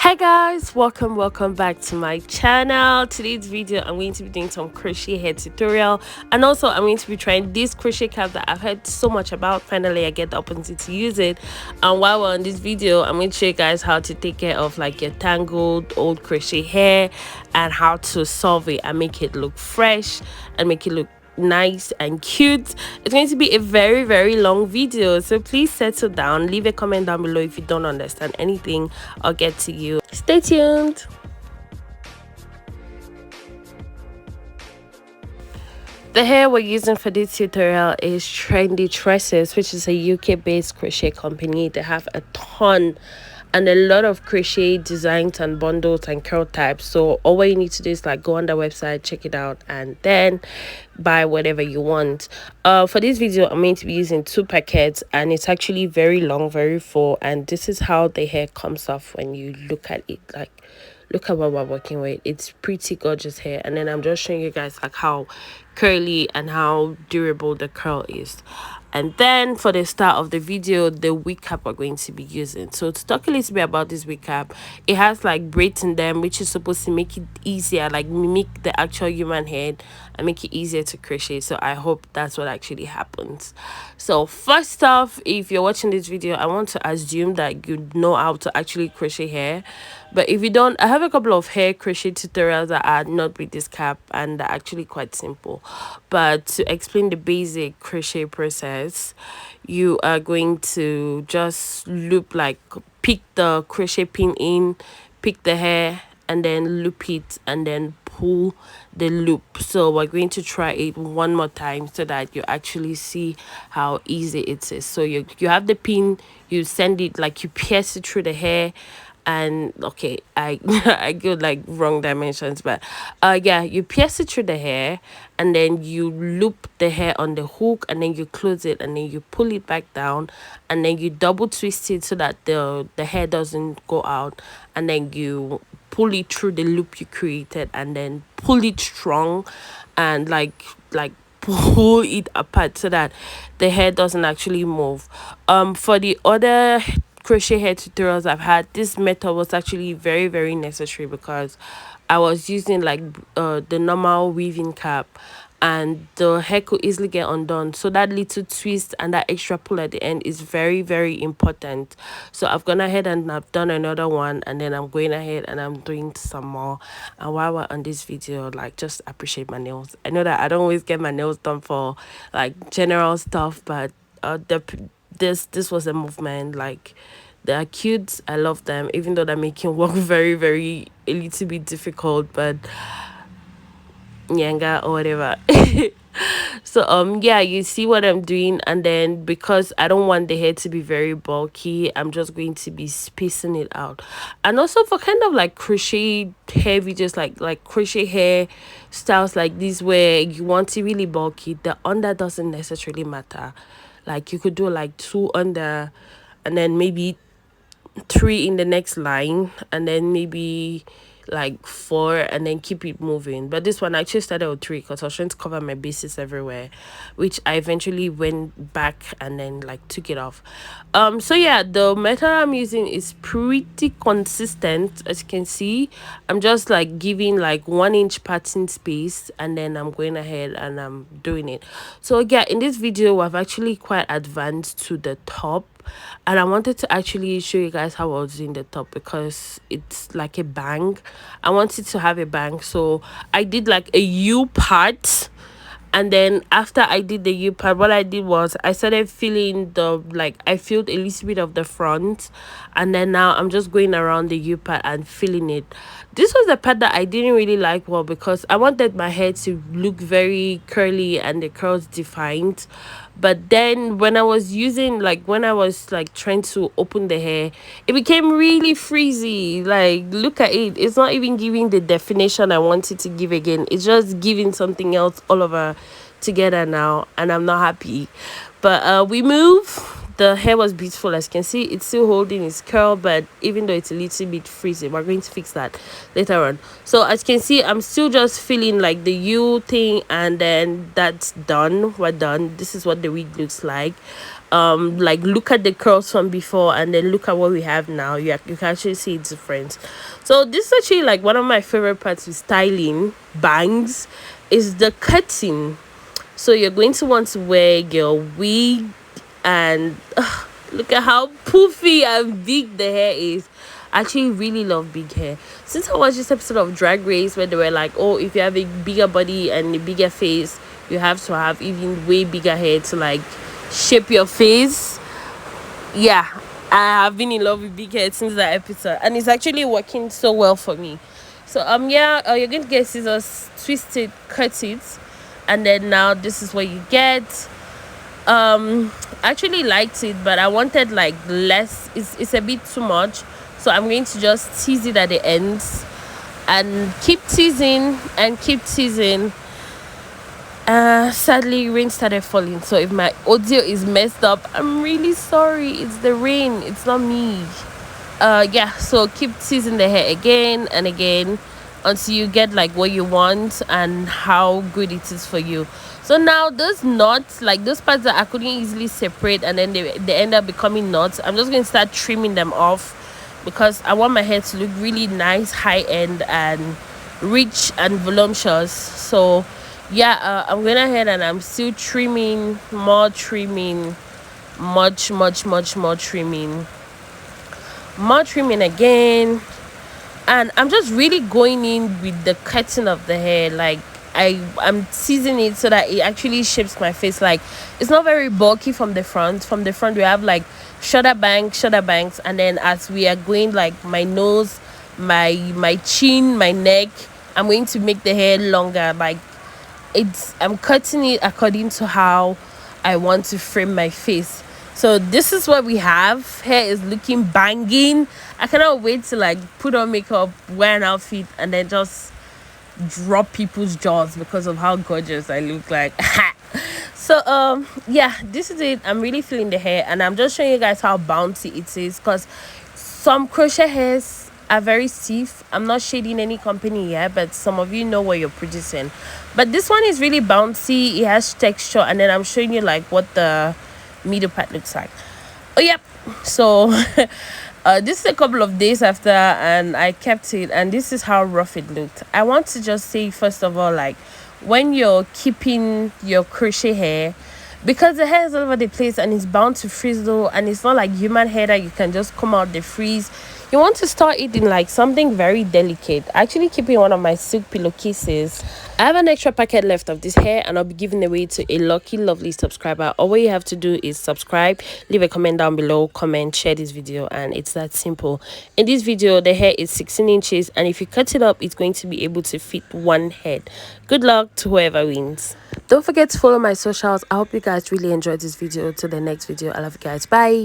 Hey guys, welcome back to my channel. Today's video I'm going to be doing some crochet hair tutorial, and also I'm going to be trying this crochet cap that I've heard so much about. Finally I get the opportunity to use it, and while we're on this video I'm going to show you guys how to take care of like your tangled old crochet hair and how to solve it and make it look fresh and make it look nice and cute. It's going to be a very long video, so please settle down, leave a comment down below if you don't understand anything. I'll get to you. Stay tuned. The hair we're using for this tutorial is Trendy Tresses, which is a UK based crochet company. They have a ton and a lot of crochet designs and bundles and curl types, so all you need to do is like go on the website, check it out, and then buy whatever you want. For this video I'm going to be using 2 packets, and it's actually very long, very full, and this is how the hair comes off when you look at it. Like, look at what we're working with. It's pretty gorgeous hair, and then I'm just showing you guys like how curly and how durable the curl is. And then for the start of the video, the wig cap we're going to be using. So to talk a little bit about this wig cap, it has like braids in them, which is supposed to make it easier, like mimic the actual human head and make it easier to crochet. So I hope that's what actually happens. So first off, if you're watching this video, I want to assume that you know how to actually crochet hair. But if you don't, I have a couple of hair crochet tutorials that are not with this cap and they're actually quite simple. But to explain the basic crochet process, you are going to just loop, like pick the crochet pin in, pick the hair, and then loop it and then pull the loop. So we're going to try it one more time so that you actually see how easy it is. So you have the pin, you send it, like you pierce it through the hair, and okay, I I go like wrong dimensions, but yeah, you pierce it through the hair, and then you loop the hair on the hook, and then you close it, and then you pull it back down, and then you double twist it so that the hair doesn't go out, and then you pull it through the loop you created, and then pull it strong, and like pull it apart so that the hair doesn't actually move. For the other crochet hair tutorials I've had, this method was actually very necessary because I was using like the normal weaving cap, and the hair could easily get undone. So that little twist and that extra pull at the end is very important. So I've gone ahead and I've done another one, and then I'm going ahead and I'm doing some more. And while we're on this video, like, just appreciate my nails. I know that I don't always get my nails done for like general stuff, but this was a movement. Like, they are cute, I love them, even though they're making work very a little bit difficult, but nyanga or whatever. So yeah, you see what I'm doing, and then because I don't want the hair to be very bulky, I'm just going to be spacing it out. And also for kind of like crochet hair videos, like crochet hair styles like this, where you want it really bulky, the under doesn't necessarily matter. Like, you could do like 2 under, and then maybe 3 in the next line, and then maybe like 4, and then keep it moving. But this one I actually started with 3 because I was trying to cover my bases everywhere, which I eventually went back and then like took it off. So yeah, the method I'm using is pretty consistent. As you can see, I'm just like giving like 1-inch parting space, and then I'm going ahead and I'm doing it. So yeah, in this video I've actually quite advanced to the top, and I wanted to actually show you guys how I was doing the top because it's like a bang. I wanted to have a bang, so I did like a U part, and then after I did the U part, what I did was I started feeling the, like, I filled a little bit of the front, and then now I'm just going around the U part and filling it. This was the part that I didn't really like, well, because I wanted my hair to look very curly and the curls defined. But then when I was using, like, when I was like trying to open the hair, it became really frizzy. Like, look at it, it's not even giving the definition I wanted to give again. It's just giving something else all over together now, and I'm not happy. But we move. The hair was beautiful. As you can see, it's still holding its curl, but even though it's a little bit frizzy, we're going to fix that later on. So as you can see, I'm still just feeling like the U thing, and then that's done. We're done. This is what the wig looks like. like look at the curls from before and then look at what we have now. You can actually see it's different. So this is actually like one of my favorite parts with styling bangs is the cutting. So you're going to want to wear your wig, and look at how poofy and big the hair is. I actually really love big hair. Since I watched this episode of Drag Race where they were like, oh, if you have a bigger body and a bigger face, you have to have even way bigger hair to like shape your face. Yeah, I have been in love with big hair since that episode, and it's actually working so well for me. So yeah, you're going to get scissors, twist it, cut it, and then now this is what you get. I actually liked it, but I wanted like less. It's a bit too much, so I'm going to just tease it at the ends and keep teasing and keep teasing. Sadly rain started falling, so if my audio is messed up, I'm really sorry. It's the rain, it's not me. Yeah, so keep teasing the hair again and again until you get like what you want and how good it is for you. So now those knots, like those parts that I couldn't easily separate and then they end up becoming knots, I'm just going to start trimming them off because I want my hair to look really nice, high end and rich and voluptuous. So yeah, I'm going ahead and I'm still trimming, more trimming, much more trimming, more trimming again. And I'm just really going in with the cutting of the hair. Like I'm teasing it so that it actually shapes my face. Like it's not very bulky from the front. We have like shoulder bangs, and then as we are going like my nose, my chin, my neck, I'm going to make the hair longer. Like I'm cutting it according to how I want to frame my face. So this is what we have. Hair is looking banging. I cannot wait to like put on makeup, wear an outfit, and then just drop people's jaws because of how gorgeous I look like. So yeah, this is it. I'm really feeling the hair, and I'm just showing you guys how bouncy it is because some crochet hairs are very stiff. I'm not shading any company here, but some of you know what you're producing. But this one is really bouncy. It has texture, and then I'm showing you like what the middle part looks like. Oh yep. So this is a couple of days after, and I kept it, and this is how rough it looked. I want to just say first of all, like when you're keeping your crochet hair, because the hair is all over the place and it's bound to frizzle, and it's not like human hair that you can just come out the freeze. You want to start it in like something very delicate. I actually keep in one of my silk pillowcases. I have an extra packet left of this hair, and I'll be giving away to a lucky lovely subscriber. All what you have to do is subscribe, leave a comment down below, comment, share this video, and it's that simple. In this video, the hair is 16 inches, and if you cut it up, it's going to be able to fit one head. Good luck to whoever wins. Don't forget to follow my socials. I hope you guys really enjoyed this video. Till the next video, I love you guys. Bye.